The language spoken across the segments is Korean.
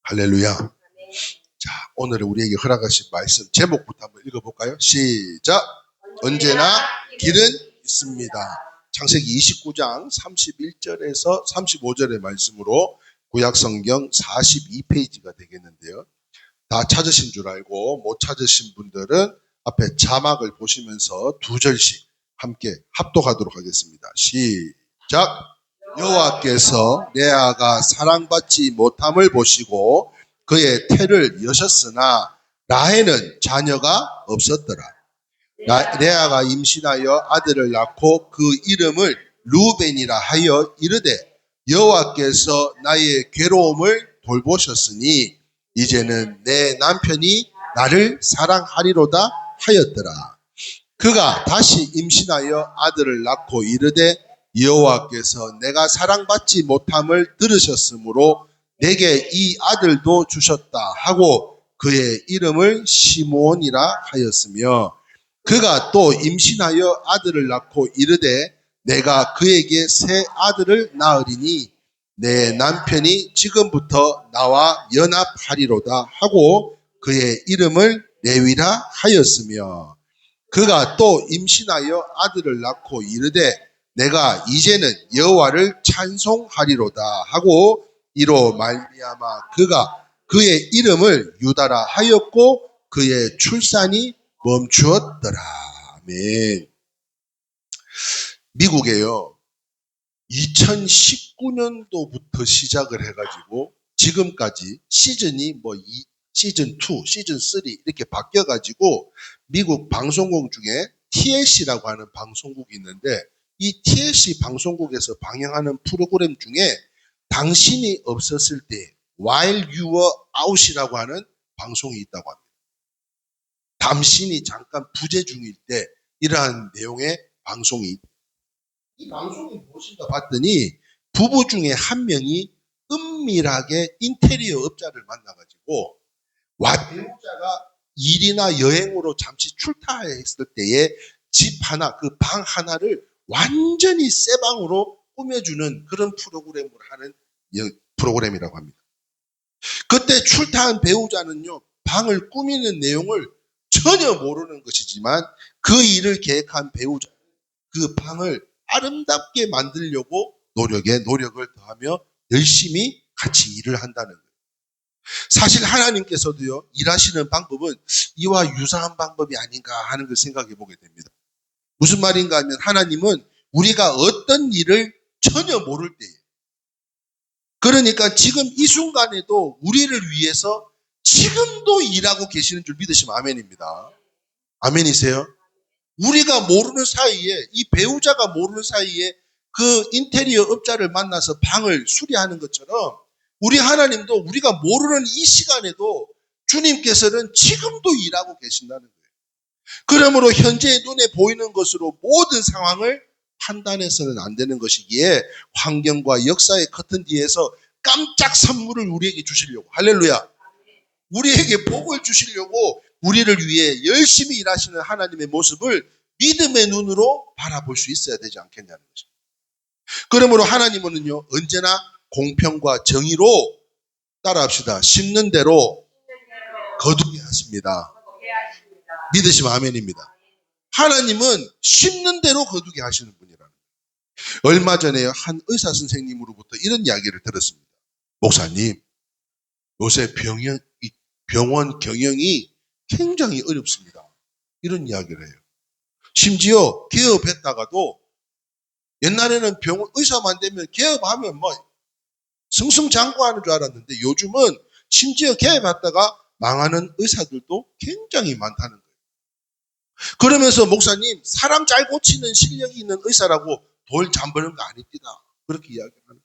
할렐루야. 자, 오늘 우리에게 허락하신 말씀 제목부터 한번 읽어볼까요? 시작. 언제나 길은 있습니다. 창세기 29장 31절에서 35절의 말씀으로 구약성경 42페이지가 되겠는데요. 다 찾으신 줄 알고 못 찾으신 분들은 앞에 자막을 보시면서 두 절씩 함께 합독하도록 하겠습니다. 시작. 여호와께서 레아가 사랑받지 못함을 보시고 그의 태를 여셨으나 라헬은 자녀가 없었더라. 레아가 임신하여 아들을 낳고 그 이름을 루벤이라 하여 이르되 여호와께서 나의 괴로움을 돌보셨으니 이제는 내 남편이 나를 사랑하리로다 하였더라. 그가 다시 임신하여 아들을 낳고 이르되 여호와께서 내가 사랑받지 못함을 들으셨으므로 내게 이 아들도 주셨다 하고 그의 이름을 시므온이라 하였으며 그가 또 임신하여 아들을 낳고 이르되 내가 그에게 새 아들을 낳으리니 내 남편이 지금부터 나와 연합하리로다 하고 그의 이름을 레위라 하였으며 그가 또 임신하여 아들을 낳고 이르되 내가 이제는 여호와를 찬송하리로다 하고 이로 말미암아 그가 그의 이름을 유다라 하였고 그의 출산이 멈추었더라. 아멘. 미국에요 2019년도부터 시작을 해가지고 지금까지 시즌이 시즌 2, 시즌 3 이렇게 바뀌어가지고 미국 방송국 중에 TLC라고 하는 방송국이 있는데 이 TLC 방송국에서 방영하는 프로그램 중에 당신이 없었을 때 While You Were Out이라고 하는 방송이 있다고 합니다. 당신이 잠깐 부재 중일 때 이러한 내용의 방송이 이 방송이 무엇인가 봤더니 부부 중에 한 명이 은밀하게 인테리어 업자를 만나가지고 배우자가 일이나 여행으로 잠시 출타했을 때에 집 하나, 그 방 하나를 완전히 새 방으로 꾸며주는 그런 프로그램을 하는 프로그램이라고 합니다. 그때 출타한 배우자는요, 방을 꾸미는 내용을 전혀 모르는 것이지만 그 일을 계획한 배우자는 그 방을 아름답게 만들려고 노력을 더하며 열심히 같이 일을 한다는 거예요. 사실 하나님께서도요, 일하시는 방법은 이와 유사한 방법이 아닌가 하는 걸 생각해 보게 됩니다. 무슨 말인가 하면 하나님은 우리가 어떤 일을 전혀 모를 때에 그러니까 지금 이 순간에도 우리를 위해서 지금도 일하고 계시는 줄 믿으시면 아멘입니다. 아멘이세요? 우리가 모르는 사이에 이 배우자가 모르는 사이에 그 인테리어 업자를 만나서 방을 수리하는 것처럼 우리 하나님도 우리가 모르는 이 시간에도 주님께서는 지금도 일하고 계신다는 거예요. 그러므로 현재 눈에 보이는 것으로 모든 상황을 판단해서는 안 되는 것이기에 환경과 역사의 커튼 뒤에서 깜짝 선물을 우리에게 주시려고 할렐루야 우리에게 복을 주시려고 우리를 위해 열심히 일하시는 하나님의 모습을 믿음의 눈으로 바라볼 수 있어야 되지 않겠냐는 것입니다. 그러므로 하나님은요 언제나 공평과 정의로 따라합시다. 심는 대로 거두게 하십니다. 믿으시면 아멘입니다. 하나님은 심는 대로 거두게 하시는 분이라는 거예요. 얼마 전에 한 의사 선생님으로부터 이런 이야기를 들었습니다. 목사님, 요새 병원 경영이 굉장히 어렵습니다. 이런 이야기를 해요. 심지어 개업했다가도 옛날에는 병원 의사만 되면 개업하면 승승장구하는 줄 알았는데 요즘은 심지어 개업했다가 망하는 의사들도 굉장히 많다는 거예요. 그러면서 목사님 사람 잘 고치는 실력이 있는 의사라고 돌 잠버는 거 아닙니다. 그렇게 이야기하는 거예요.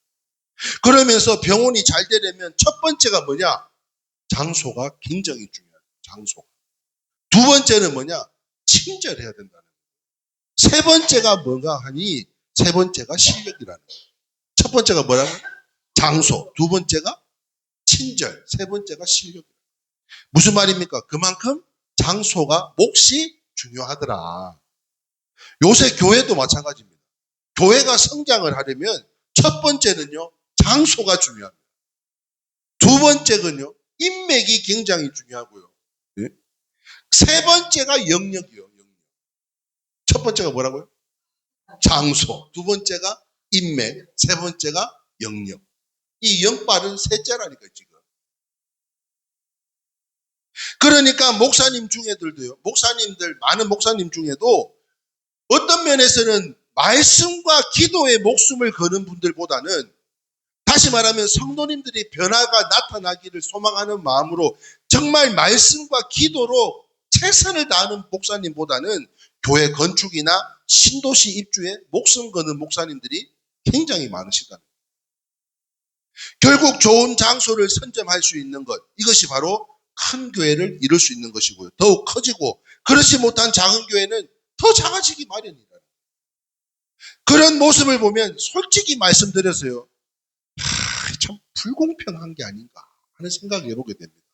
그러면서 병원이 잘 되려면 첫 번째가 뭐냐? 장소가 굉장히 중요해요. 장소. 두 번째는 뭐냐? 친절해야 된다는 거예요. 세 번째가 뭔가 하니 세 번째가 실력이라는 거예요. 첫 번째가 뭐라고? 장소. 두 번째가 친절. 세 번째가 실력. 무슨 말입니까? 그만큼 장소가 몫이 중요하더라. 요새 교회도 마찬가지입니다. 교회가 성장을 하려면 첫 번째는요, 장소가 중요합니다. 두 번째는요, 인맥이 굉장히 중요하고요. 예? 세 번째가 영역이요. 영역. 첫 번째가 뭐라고요? 장소. 두 번째가 인맥. 세 번째가 영역. 이 영빨은 셋째라니까 지금. 그러니까 목사님 중에들도요. 많은 목사님 중에도 어떤 면에서는 말씀과 기도에 목숨을 거는 분들보다는, 다시 말하면 성도님들이 변화가 나타나기를 소망하는 마음으로 정말 말씀과 기도로 최선을 다하는 목사님보다는 교회 건축이나 신도시 입주에 목숨 거는 목사님들이 굉장히 많으시다. 결국 좋은 장소를 선점할 수 있는 것, 이것이 바로 큰 교회를 이룰 수 있는 것이고요. 더욱 커지고, 그렇지 못한 작은 교회는 더 작아지기 마련이다. 그런 모습을 보면 솔직히 말씀드렸어요. 참 불공평한 게 아닌가 하는 생각을 해보게 됩니다.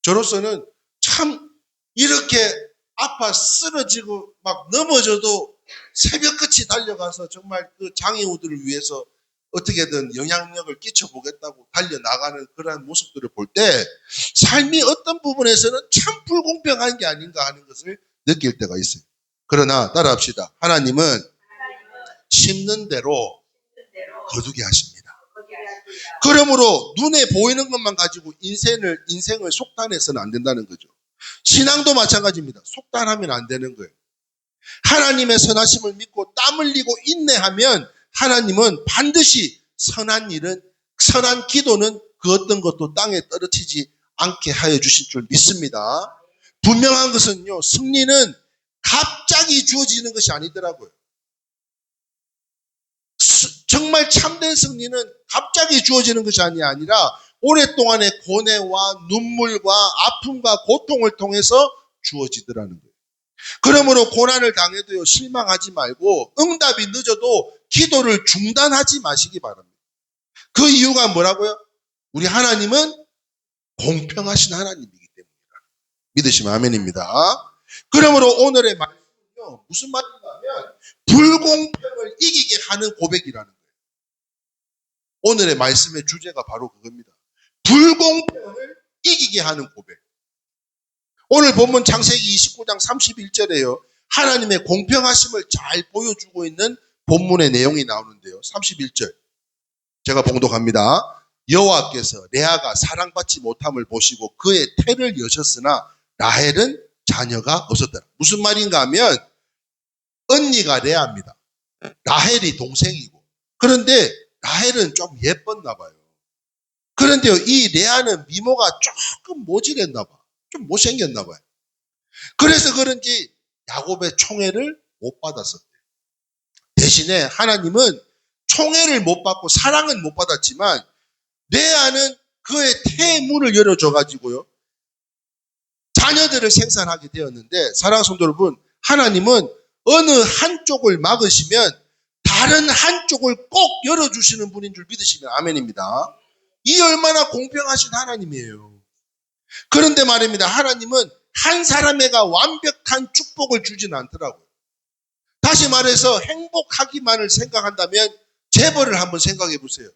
저로서는 참 이렇게 아파 쓰러지고 막 넘어져도 새벽같이 달려가서 정말 그 장애우들을 위해서 어떻게든 영향력을 끼쳐보겠다고 달려나가는 그러한 모습들을 볼 때 삶이 어떤 부분에서는 참 불공평한 게 아닌가 하는 것을 느낄 때가 있어요. 그러나 따라합시다. 하나님은 심는 대로 거두게 하십니다. 그러므로 눈에 보이는 것만 가지고 인생을 속단해서는 안 된다는 거죠. 신앙도 마찬가지입니다. 속단하면 안 되는 거예요. 하나님의 선하심을 믿고 땀 흘리고 인내하면 하나님은 반드시 선한 기도는 그 어떤 것도 땅에 떨어지지 않게 하여 주실 줄 믿습니다. 분명한 것은요, 승리는 갑자기 주어지는 것이 아니더라고요. 정말 참된 승리는 갑자기 주어지는 것이 아니라 오랫동안의 고뇌와 눈물과 아픔과 고통을 통해서 주어지더라는 거예요. 그러므로 고난을 당해도요, 실망하지 말고 응답이 늦어도 기도를 중단하지 마시기 바랍니다. 그 이유가 뭐라고요? 우리 하나님은 공평하신 하나님이기 때문이다. 믿으시면 아멘입니다. 그러므로 오늘의 말씀은요, 무슨 말인가 하면 불공평을 이기게 하는 고백이라는 거예요. 오늘의 말씀의 주제가 바로 그겁니다. 불공평을 이기게 하는 고백. 오늘 본문 창세기 29장 31절에요. 하나님의 공평하심을 잘 보여주고 있는 본문의 내용이 나오는데요. 31절. 제가 봉독합니다. 여호와께서 레아가 사랑받지 못함을 보시고 그의 태를 여셨으나 라헬은 자녀가 없었더라. 무슨 말인가 하면 언니가 레아입니다. 라헬이 동생이고. 그런데 라헬은 좀 예뻤나 봐요. 그런데요, 이 레아는 미모가 조금 모질했나 봐. 좀 못생겼나 봐요. 그래서 그런지 야곱의 총애를 못 받았었대요. 대신에 하나님은 총애를 못 받고 사랑은 못 받았지만 레아는 그의 태의 문을 열어줘가지고요, 자녀들을 생산하게 되었는데, 사랑하는 성도 여러분, 하나님은 어느 한쪽을 막으시면 다른 한쪽을 꼭 열어주시는 분인 줄 믿으시면 아멘입니다. 이 얼마나 공평하신 하나님이에요. 그런데 말입니다. 하나님은 한 사람에게 완벽한 축복을 주지는 않더라고요. 다시 말해서 행복하기만을 생각한다면 재벌을 한번 생각해 보세요.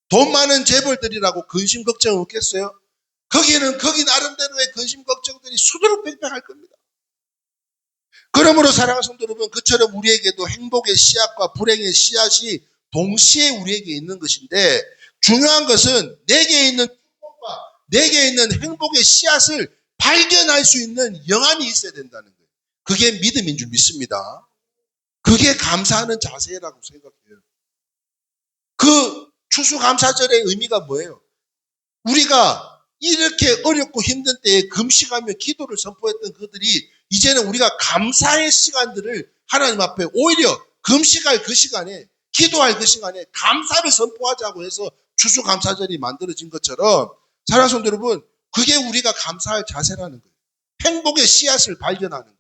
돈 많은 재벌들이라고 근심 걱정 없겠어요? 거기는 거기 나름대로의 근심 걱정들이 수두룩백백할 겁니다. 그러므로 사랑하는 성도 여러분, 그처럼 우리에게도 행복의 씨앗과 불행의 씨앗이 동시에 우리에게 있는 것인데, 중요한 것은 내게 있는 축복과 내게 있는 행복의 씨앗을 발견할 수 있는 영안이 있어야 된다는 거예요. 그게 믿음인 줄 믿습니다. 그게 감사하는 자세라고 생각해요. 그 추수감사절의 의미가 뭐예요? 우리가 이렇게 어렵고 힘든 때에 금식하며 기도를 선포했던 그들이 이제는 우리가 감사의 시간들을 하나님 앞에 오히려 금식할 그 시간에, 기도할 그 시간에 감사를 선포하자고 해서 추수감사절이 만들어진 것처럼, 사랑하는 성도 여러분, 그게 우리가 감사할 자세라는 거예요. 행복의 씨앗을 발견하는 것.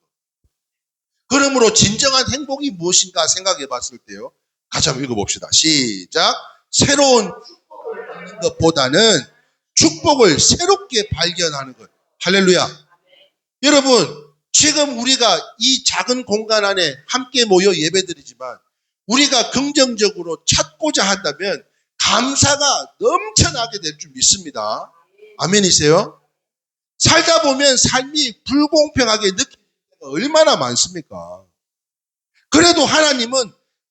그러므로 진정한 행복이 무엇인가 생각해 봤을 때요, 같이 한번 읽어봅시다. 시작. 새로운 축복을 받는 것보다는 축복을 새롭게 발견하는 것. 할렐루야. 여러분, 지금 우리가 이 작은 공간 안에 함께 모여 예배드리지만 우리가 긍정적으로 찾고자 한다면 감사가 넘쳐나게 될 줄 믿습니다. 아멘이세요? 살다 보면 삶이 불공평하게 느끼는 때가 얼마나 많습니까? 그래도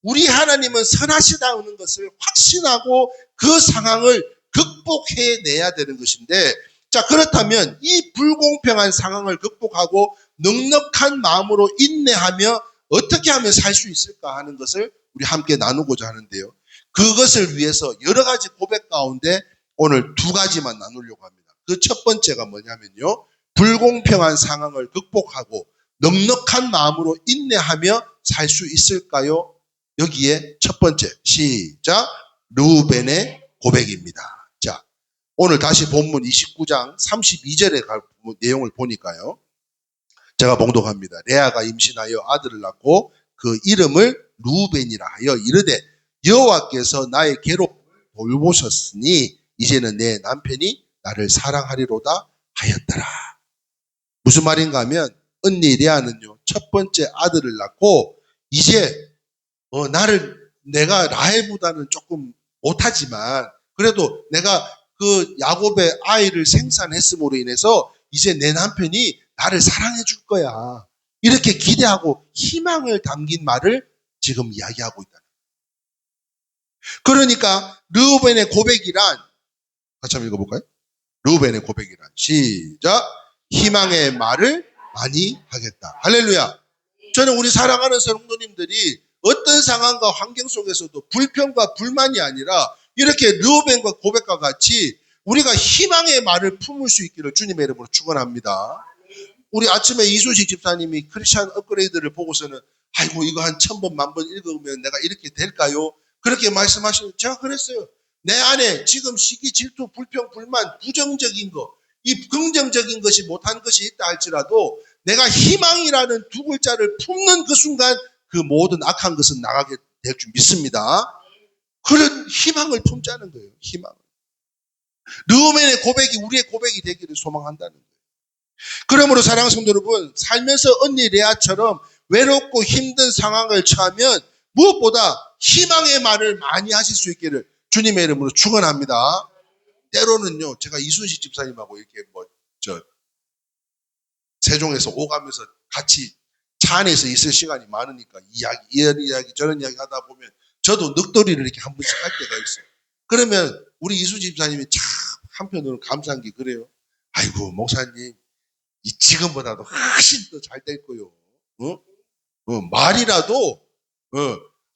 우리 하나님은 선하시다는 것을 확신하고 그 상황을 극복해내야 되는 것인데, 자, 그렇다면 이 불공평한 상황을 극복하고 넉넉한 마음으로 인내하며 어떻게 하면 살 수 있을까 하는 것을 우리 함께 나누고자 하는데요. 그것을 위해서 여러 가지 고백 가운데 오늘 두 가지만 나누려고 합니다. 그 첫 번째가 뭐냐면요. 불공평한 상황을 극복하고 넉넉한 마음으로 인내하며 살 수 있을까요? 여기에 첫 번째, 시작. 르우벤의 고백입니다. 자, 오늘 다시 본문 29장 32절의 내용을 보니까요. 제가 봉독합니다. 레아가 임신하여 아들을 낳고 그 이름을 르우벤이라 하여 이르되 여호와께서 나의 괴로움을 돌보셨으니 이제는 내 남편이 나를 사랑하리로다 하였더라. 무슨 말인가 하면 언니 레아는요, 첫 번째 아들을 낳고 이제 내가 라헬보다는 조금 못하지만 그래도 내가 그 야곱의 아이를 생산했음으로 인해서 이제 내 남편이 나를 사랑해 줄 거야. 이렇게 기대하고 희망을 담긴 말을 지금 이야기하고 있다. 그러니까 르우벤의 고백이란, 같이 한번 읽어볼까요? 르우벤의 고백이란, 시작. 희망의 말을 많이 하겠다. 할렐루야. 저는 우리 사랑하는 성도님들이 어떤 상황과 환경 속에서도 불평과 불만이 아니라 이렇게 르우벤과 고백과 같이 우리가 희망의 말을 품을 수 있기를 주님의 이름으로 축원합니다. 우리 아침에 이순식 집사님이 크리스천 업그레이드를 보고서는 아이고 이거 한 1000번, 10,000번 읽으면 내가 이렇게 될까요? 그렇게 말씀하시는, 제가 그랬어요. 내 안에 지금 시기, 질투, 불평, 불만, 부정적인 거, 이 긍정적인 것이 못한 것이 있다 할지라도 내가 희망이라는 두 글자를 품는 그 순간 그 모든 악한 것은 나가게 될 줄 믿습니다. 그런 희망을 품자는 거예요. 희망. 르우벤의 고백이 우리의 고백이 되기를 소망한다는 거예요. 그러므로 사랑하는 성도 여러분, 살면서 언니 레아처럼 외롭고 힘든 상황을 처하면 무엇보다 희망의 말을 많이 하실 수 있기를 주님의 이름으로 축원합니다. 때로는요, 제가 이순식 집사님하고 이렇게 세종에서 오가면서 같이 차 안에서 있을 시간이 많으니까 이런 이야기 저런 이야기 하다 보면 저도 넋도리를 이렇게 한 번씩 할 때가 있어요. 그러면 우리 이순식 집사님이 참 한편으로는 감사한 게 그래요. 아이고 목사님 이 지금보다도 훨씬 더 잘 될 거요. 말이라도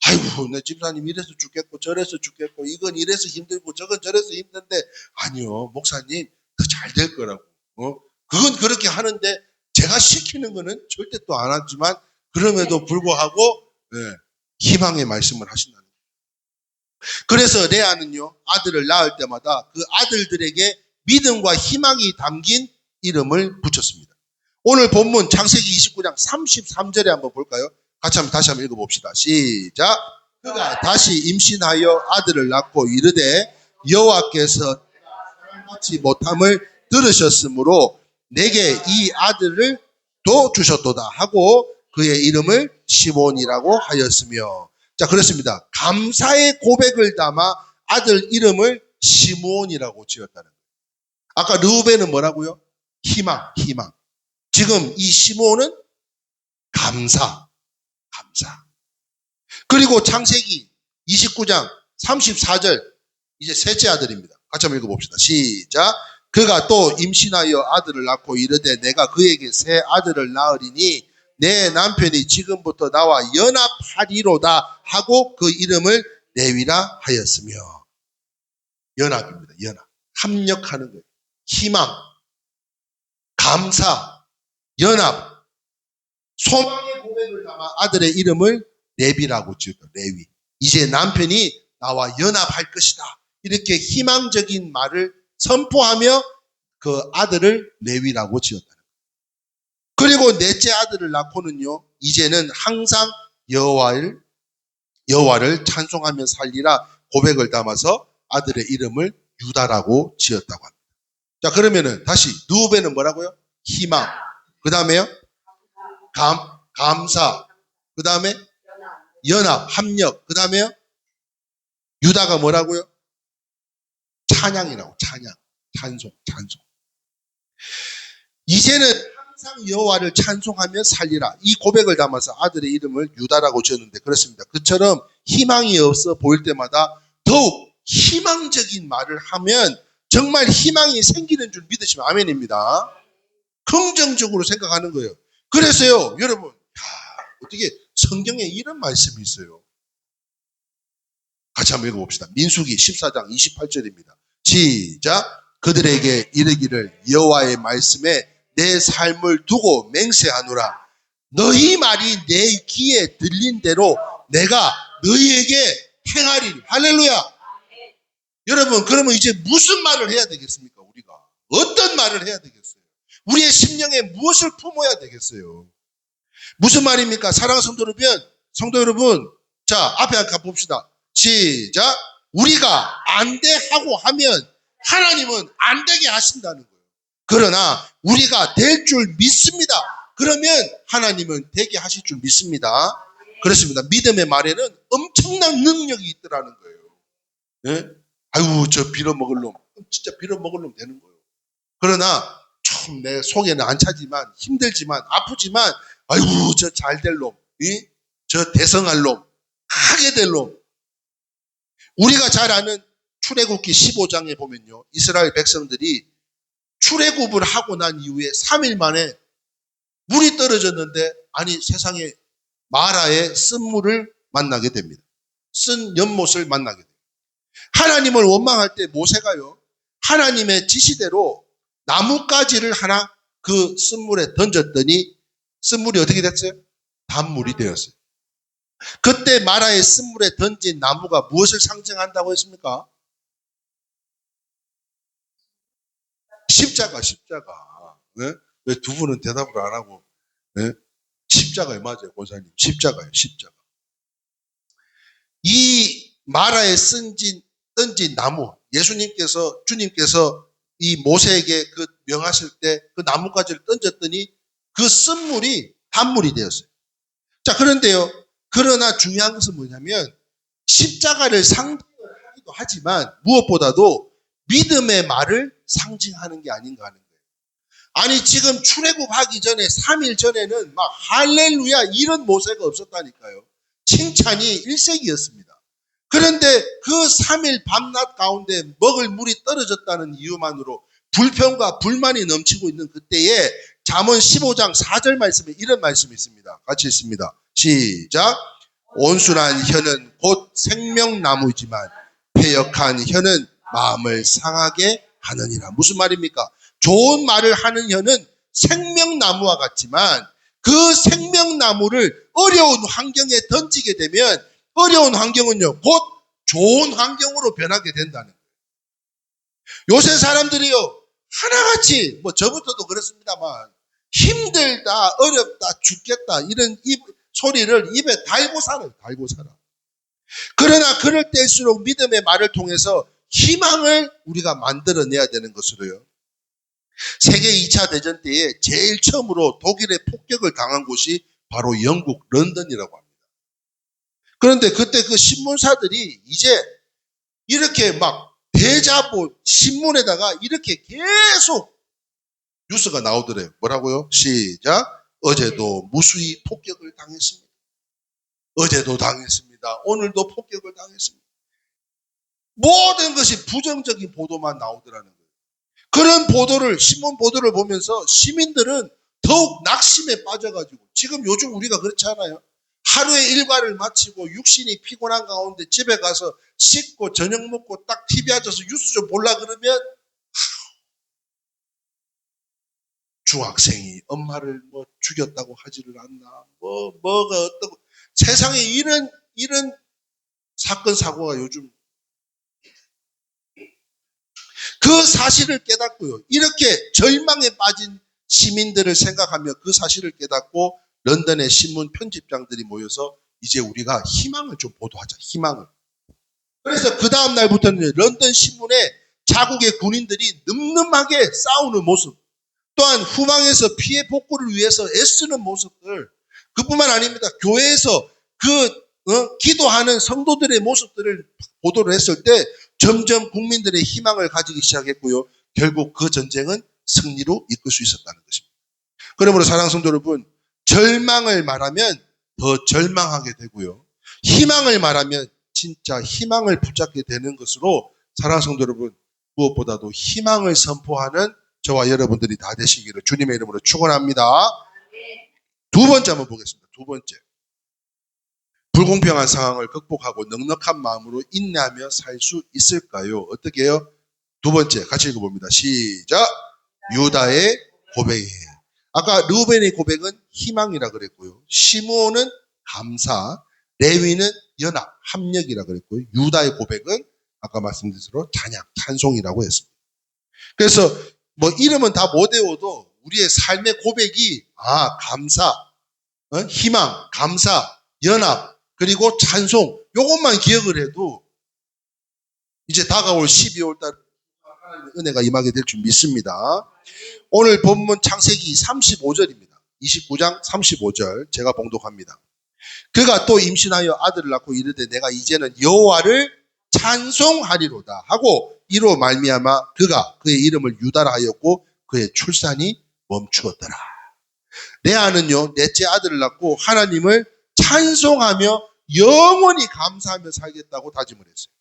아이고 내 집사님 이래서 죽겠고 저래서 죽겠고 이건 이래서 힘들고 저건 저래서 힘든데 아니요 목사님 더 잘 될 거라고. 그건 그렇게 하는데 제가 시키는 거는 절대 또 안 하지만 그럼에도 불구하고 희망의 말씀을 하신다는 거예요. 그래서 레아는요 아들을 낳을 때마다 그 아들들에게 믿음과 희망이 담긴 이름을 붙였습니다. 오늘 본문 창세기 29장 33절에 한번 볼까요? 다시 한번 읽어봅시다. 시작. 그가 다시 임신하여 아들을 낳고 이르되 여호와께서 사랑받지 못함을 들으셨으므로 내게 이 아들을 또 주셨도다 하고 그의 이름을 시몬이라고 하였으며. 자, 그렇습니다. 감사의 고백을 담아 아들 이름을 시몬이라고 지었다는 거예요. 아까 르우벤은 뭐라고요? 희망. 지금 이 시몬은 감사. 그리고 창세기 29장 34절 이제 셋째 아들입니다. 같이 한번 읽어봅시다. 시작. 그가 또 임신하여 아들을 낳고 이르되 내가 그에게 새 아들을 낳으리니 내 남편이 지금부터 나와 연합하리로다 하고 그 이름을 레위라 하였으며. 연합입니다. 연합. 합력하는 거예요. 희망, 감사, 연합, 소망의 고백을 담아 아들의 이름을 레위라고 지었다. 레위. 이제 남편이 나와 연합할 것이다. 이렇게 희망적인 말을 선포하며 그 아들을 레위라고 지었다는 거예요. 그리고 넷째 아들을 낳고는요. 이제는 항상 여호와를 찬송하며 살리라 고백을 담아서 아들의 이름을 유다라고 지었다고 합니다. 자, 그러면은 다시 르우벤은 뭐라고요? 희망. 그 다음에요? 감사. 그 다음에 연합, 합력. 그 다음에요? 유다가 뭐라고요? 찬양이라고, 찬양. 찬송. 이제는 항상 여호와를 찬송하며 살리라. 이 고백을 담아서 아들의 이름을 유다라고 지었는데 그렇습니다. 그처럼 희망이 없어 보일 때마다 더욱 희망적인 말을 하면 정말 희망이 생기는 줄 믿으시면 아멘입니다. 긍정적으로 생각하는 거예요. 그래서요, 여러분, 어떻게 성경에 이런 말씀이 있어요. 같이 한번 읽어봅시다. 민수기 14장 28절입니다. 시작. 그들에게 이르기를 여호와의 말씀에 내 삶을 두고 맹세하노라. 너희 말이 내 귀에 들린 대로 내가 너희에게 행하리니. 할렐루야. 여러분, 그러면 이제 무슨 말을 해야 되겠습니까? 우리가 어떤 말을 해야 되겠어요? 우리의 심령에 무엇을 품어야 되겠어요? 무슨 말입니까? 사랑하는 성도 여러분, 자, 앞에 한번 봅시다. 시작. 우리가 안 돼 하고 하면 하나님은 안 되게 하신다는 거예요. 그러나 우리가 될 줄 믿습니다. 그러면 하나님은 되게 하실 줄 믿습니다. 그렇습니다. 믿음의 말에는 엄청난 능력이 있더라는 거예요. 네? 아유, 저 빌어먹을 놈. 진짜 빌어먹을 놈 되는 거예요. 그러나 좀 내 속에는 안 차지만, 힘들지만, 아프지만, 아유, 저 잘 될 놈, 저 대성할 놈, 하게 될 놈. 우리가 잘 아는 출애굽기 15장에 보면요, 이스라엘 백성들이 출애굽을 하고 난 이후에 3일 만에 물이 떨어졌는데, 아니 세상에 마라의 쓴물을 만나게 됩니다. 쓴 연못을 만나게 됩니다. 하나님을 원망할 때 모세가요, 하나님의 지시대로 나뭇가지를 하나 그 쓴물에 던졌더니 쓴물이 어떻게 됐어요? 단물이 되었어요. 그때 마라의 쓴물에 던진 나무가 무엇을 상징한다고 했습니까? 십자가. 네? 왜 두 분은 대답을 안 하고? 네? 십자가에 맞아요, 권사님. 십자가예요, 십자가. 이 마라에 던진 나무, 주님께서 이 모세에게 그 명하실 때 그 나뭇가지를 던졌더니 그 쓴물이 단물이 되었어요. 자, 그런데요, 그러나 중요한 것은 뭐냐면 십자가를 상징하기도 하지만 무엇보다도 믿음의 말을 상징하는 게 아닌가 하는 거예요. 아니, 지금 출애굽하기 전에 3일 전에는 막 할렐루야 이런 모세가 없었다니까요. 칭찬이 일색이었습니다. 그런데 그 3일 밤낮 가운데 먹을 물이 떨어졌다는 이유만으로 불평과 불만이 넘치고 있는 그때에 잠언 15장 4절 말씀에 이런 말씀이 있습니다. 같이 읽습니다. 시작. 온순한 혀는 곧 생명나무이지만 패역한 혀는 마음을 상하게 하느니라. 무슨 말입니까? 좋은 말을 하는 혀는 생명나무와 같지만 그 생명나무를 어려운 환경에 던지게 되면 어려운 환경은요, 곧 좋은 환경으로 변하게 된다는 거예요. 요새 사람들이요, 하나같이, 저부터도 그렇습니다만, 힘들다, 어렵다, 죽겠다, 이런 소리를 입에 달고 살아요, 달고 살아. 그러나 그럴 때일수록 믿음의 말을 통해서 희망을 우리가 만들어내야 되는 것으로요. 세계 2차 대전 때에 제일 처음으로 독일의 폭격을 당한 곳이 바로 영국 런던이라고 합니다. 그런데 그때 그 신문사들이 이제 이렇게 막 대자보 신문에다가 이렇게 계속 뉴스가 나오더래요. 뭐라고요? 시작. 어제도 무수히 폭격을 당했습니다. 어제도 당했습니다. 오늘도 폭격을 당했습니다. 모든 것이 부정적인 보도만 나오더라는 거예요. 그런 보도를, 신문 보도를 보면서 시민들은 더욱 낙심에 빠져가지고, 지금 요즘 우리가 그렇지 않아요? 하루의 일과를 마치고 육신이 피곤한 가운데 집에 가서 씻고 저녁 먹고 딱 TV 앉아서 뉴스 좀 보려 그러면 중학생이 엄마를 죽였다고 하지를 않나, 뭐가 어떻고, 세상에 이런 사건 사고가 요즘. 그 사실을 깨닫고요, 이렇게 절망에 빠진 시민들을 생각하며 그 사실을 깨닫고 런던의 신문 편집장들이 모여서 이제 우리가 희망을 좀 보도하자, 희망을. 그래서 그 다음 날부터는 런던 신문에 자국의 군인들이 늠름하게 싸우는 모습, 또한 후방에서 피해 복구를 위해서 애쓰는 모습들, 그뿐만 아닙니다. 교회에서 기도하는 성도들의 모습들을 보도를 했을 때 점점 국민들의 희망을 가지기 시작했고요. 결국 그 전쟁은 승리로 이끌 수 있었다는 것입니다. 그러므로 사랑하는 성도 여러분, 절망을 말하면 더 절망하게 되고요. 희망을 말하면 진짜 희망을 붙잡게 되는 것으로 사랑하는 성도 여러분, 무엇보다도 희망을 선포하는 저와 여러분들이 다 되시기를 주님의 이름으로 축원합니다. 두 번째 한번 보겠습니다. 두 번째. 불공평한 상황을 극복하고 넉넉한 마음으로 인내하며 살 수 있을까요? 어떻게 해요? 두 번째 같이 읽어봅니다. 시작. 유다의 고백이에요. 아까 르우벤의 고백은 희망이라 그랬고요. 시므온은 감사, 레위는 연합, 합력이라 그랬고요. 유다의 고백은 아까 말씀드린 대로 찬양, 찬송이라고 했습니다. 그래서 뭐 이름은 다 못 외워도 우리의 삶의 고백이 감사, 희망, 감사, 연합, 그리고 찬송 요것만 기억을 해도 이제 다가올 12월 달 하나님의 은혜가 임하게 될 줄 믿습니다. 오늘 본문 창세기 35절입니다. 29장 35절 제가 봉독합니다. 그가 또 임신하여 아들을 낳고 이르되 내가 이제는 여호와를 찬송하리로다 하고 이로 말미암아 그가 그의 이름을 유다라 하였고 그의 출산이 멈추었더라. 레아는요 넷째 아들을 낳고 하나님을 찬송하며 영원히 감사하며 살겠다고 다짐을 했어요.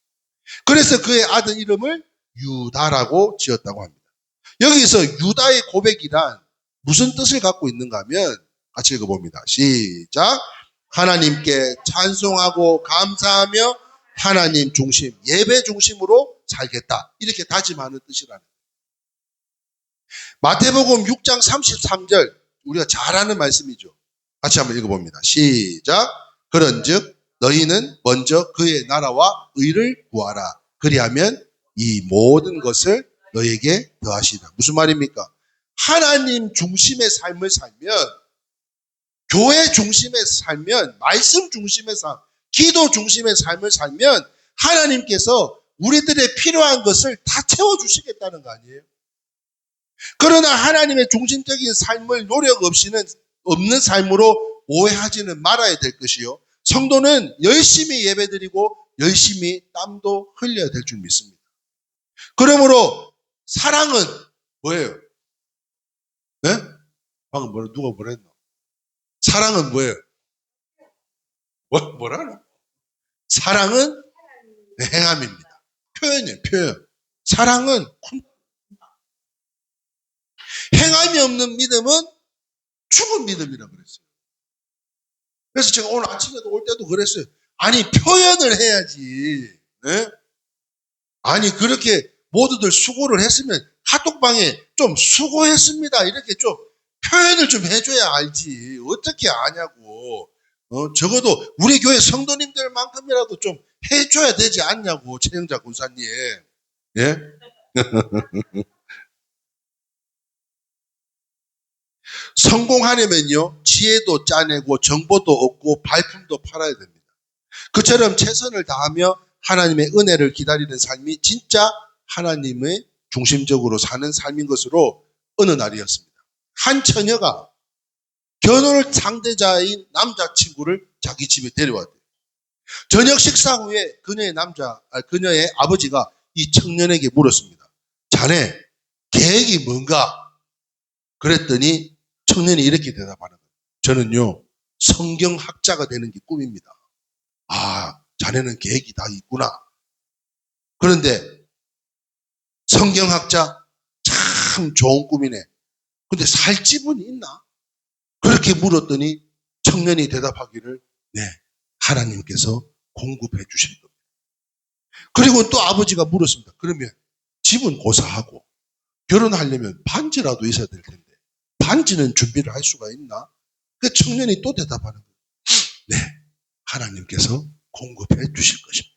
그래서 그의 아들 이름을 유다라고 지었다고 합니다. 여기서 유다의 고백이란 무슨 뜻을 갖고 있는가 하면 같이 읽어봅니다. 시작. 하나님께 찬송하고 감사하며 하나님 중심, 예배 중심으로 살겠다. 이렇게 다짐하는 뜻이라는 거예요. 마태복음 6장 33절 우리가 잘 아는 말씀이죠. 같이 한번 읽어봅니다. 시작. 그런즉 너희는 먼저 그의 나라와 의를 구하라. 그리하면 이 모든 것을 너에게 더하시리라. 무슨 말입니까? 하나님 중심의 삶을 살면, 교회 중심의 살면, 말씀 중심의 삶, 기도 중심의 삶을 살면 하나님께서 우리들의 필요한 것을 다 채워주시겠다는 거 아니에요? 그러나 하나님의 중심적인 삶을 노력 없는 삶으로 오해하지는 말아야 될 것이요. 성도는 열심히 예배드리고 열심히 땀도 흘려야 될 줄 믿습니다. 그러므로 사랑은 뭐예요? 네? 방금 누가 뭐라 했나? 사랑은 뭐예요? 뭐라노? 사랑은 행함입니다. 표현이에요, 표현. 사랑은 행함이 없는 믿음은 죽은 믿음이라고 그랬어요. 그래서 제가 오늘 아침에도 올 때도 그랬어요. 아니, 표현을 해야지. 네? 아니, 그렇게 모두들 수고를 했으면 카톡방에 좀 수고했습니다. 이렇게 좀 표현을 좀 해줘야 알지. 어떻게 아냐고. 적어도 우리 교회 성도님들만큼이라도 좀 해줘야 되지 않냐고, 최영자 군사님. 예? 성공하려면요, 지혜도 짜내고 정보도 얻고 발품도 팔아야 됩니다. 그처럼 최선을 다하며 하나님의 은혜를 기다리는 삶이 진짜 하나님의 중심적으로 사는 삶인 것으로 어느 날이었습니다. 한 처녀가 결혼을 상대자인 남자친구를 자기 집에 데려왔대요. 저녁 식사 후에 그녀의 아버지가 이 청년에게 물었습니다. 자네, 계획이 뭔가? 그랬더니 청년이 이렇게 대답하는 거예요. 저는요, 성경학자가 되는 게 꿈입니다. 자네는 계획이 다 있구나. 그런데 성경학자 참 좋은 꿈이네. 근데 살 집은 있나? 그렇게 물었더니 청년이 대답하기를 네, 하나님께서 공급해 주실 겁니다. 그리고 또 아버지가 물었습니다. 그러면 집은 고사하고 결혼하려면 반지라도 있어야 될 텐데 반지는 준비를 할 수가 있나? 그 청년이 또 대답하는 거예요. 네, 하나님께서 공급해 주실 것입니다.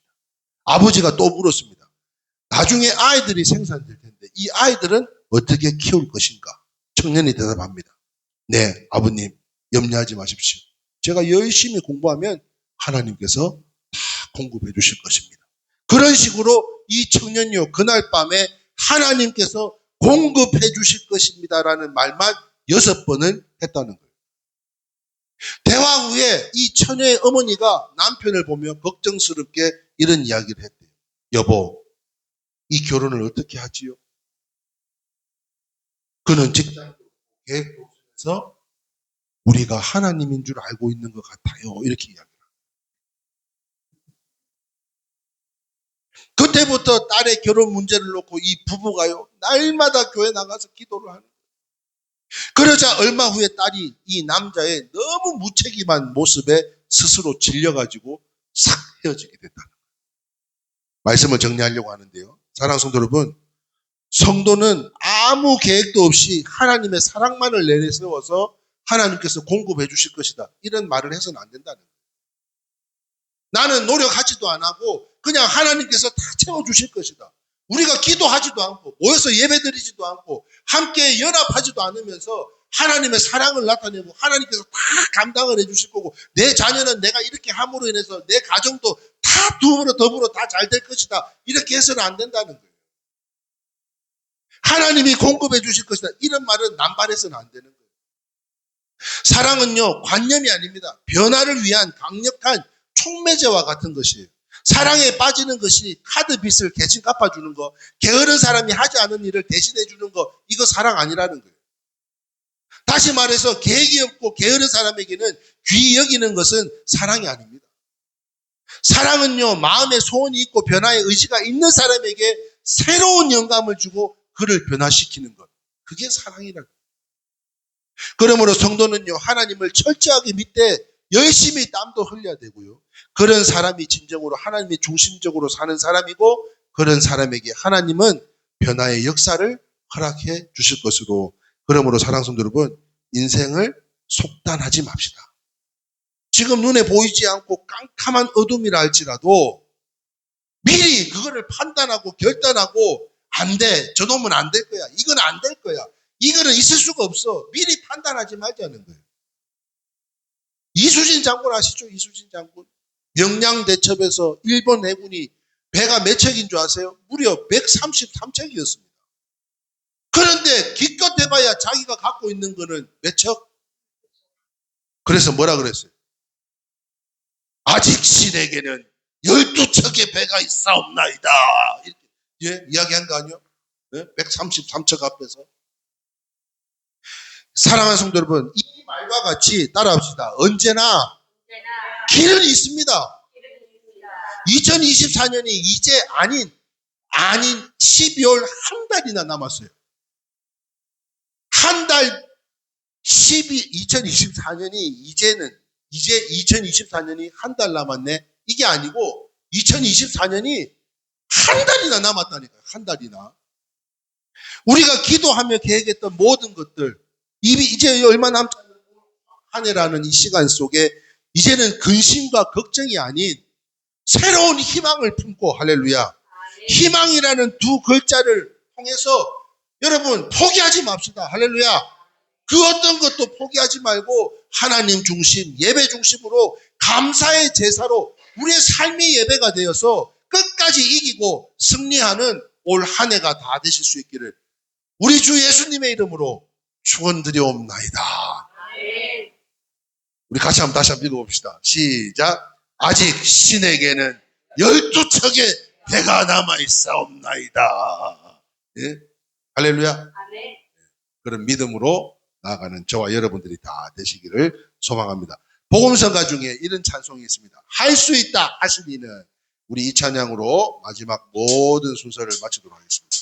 아버지가 또 물었습니다. 나중에 아이들이 생산될 텐데 이 아이들은 어떻게 키울 것인가? 청년이 대답합니다. 네, 아버님 염려하지 마십시오. 제가 열심히 공부하면 하나님께서 다 공급해 주실 것입니다. 그런 식으로 이 청년이요, 그날 밤에 하나님께서 공급해 주실 것입니다라는 말만 6번을 했다는 거예요. 대화 후에 이 처녀의 어머니가 남편을 보며 걱정스럽게 이런 이야기를 했대요. 여보, 이 결혼을 어떻게 하지요? 그는 직장 계획도 없으면서 우리가 하나님인 줄 알고 있는 것 같아요. 이렇게 이야기합니다. 그때부터 딸의 결혼 문제를 놓고 이 부부가요, 날마다 교회 나가서 기도를 하는 거예요. 그러자 얼마 후에 딸이 이 남자의 너무 무책임한 모습에 스스로 질려가지고 싹 헤어지게 됐다는 거예요. 말씀을 정리하려고 하는데요. 사랑하는 성도 여러분, 성도는 아무 계획도 없이 하나님의 사랑만을 내세워서 하나님께서 공급해 주실 것이다, 이런 말을 해서는 안 된다는 거예요. 나는 노력하지도 안 하고 그냥 하나님께서 다 채워주실 것이다. 우리가 기도하지도 않고 모여서 예배드리지도 않고 함께 연합하지도 않으면서 하나님의 사랑을 나타내고 하나님께서 다 감당을 해주실 거고 내 자녀는 내가 이렇게 함으로 인해서 내 가정도 다 더불어 다 잘 될 것이다, 이렇게 해서는 안 된다는 거예요. 하나님이 공급해 주실 것이다, 이런 말은 남발해서는 안 되는 거예요. 사랑은요, 관념이 아닙니다. 변화를 위한 강력한 촉매제와 같은 것이에요. 사랑에 빠지는 것이 카드 빚을 대신 갚아주는 거, 게으른 사람이 하지 않은 일을 대신해 주는 거, 이거 사랑 아니라는 거예요. 다시 말해서 계획이 없고 게으른 사람에게는 귀히 여기는 것은 사랑이 아닙니다. 사랑은요, 마음에 소원이 있고 변화의 의지가 있는 사람에게 새로운 영감을 주고 그를 변화시키는 것, 그게 사랑이라는 거예요. 그러므로 성도는요, 하나님을 철저하게 믿되 열심히 땀도 흘려야 되고요, 그런 사람이 진정으로 하나님의 중심적으로 사는 사람이고, 그런 사람에게 하나님은 변화의 역사를 허락해 주실 것으로, 그러므로 사랑하는 성도 여러분, 인생을 속단하지 맙시다. 지금 눈에 보이지 않고 깜깜한 어둠이라 할지라도 미리 그거를 판단하고 결단하고, 안 돼, 저놈은 안 될 거야, 이건 안 될 거야, 이거는 있을 수가 없어, 미리 판단하지 말자는 거예요. 이수진 장군 아시죠? 이수진 장군. 명량대첩에서 일본 해군이 배가 몇 척인 줄 아세요? 무려 133척이었습니다. 그런데 기껏 해봐야 자기가 갖고 있는 거는 몇 척? 그래서 뭐라 그랬어요? 아직 신에게는 12척의 배가 있사옵나이다, 이렇게 이야기한 거 아니에요? 133척 앞에서. 사랑하는 성도 여러분, 이 말과 같이 따라합시다. 언제나 길은 있습니다. 2024년이 이제 아닌 12월 한 달이나 남았어요. 한 달, 2024년이 이제 2024년이 한 달 남았네, 이게 아니고 2024년이 한 달이나 남았다니까요. 한 달이나. 우리가 기도하며 계획했던 모든 것들, 이제 얼마 남지 않은 한 해라는 이 시간 속에 이제는 근심과 걱정이 아닌 새로운 희망을 품고, 할렐루야, 희망이라는 두 글자를 통해서 여러분 포기하지 맙시다. 할렐루야. 그 어떤 것도 포기하지 말고 하나님 중심, 예배 중심으로 감사의 제사로 우리의 삶의 예배가 되어서 끝까지 이기고 승리하는 올 한 해가 다 되실 수 있기를 우리 주 예수님의 이름으로 축원드리옵나이다. 우리 같이 한번 다시 한번 읽어봅시다. 시작. 아직 신에게는 12척의 배가 남아있사옵나이다. 예? 할렐루야. 그런 믿음으로 나아가는 저와 여러분들이 다 되시기를 소망합니다. 복음성가 중에 이런 찬송이 있습니다. 할 수 있다 하시니는. 우리 이 찬양으로 마지막 모든 순서를 마치도록 하겠습니다.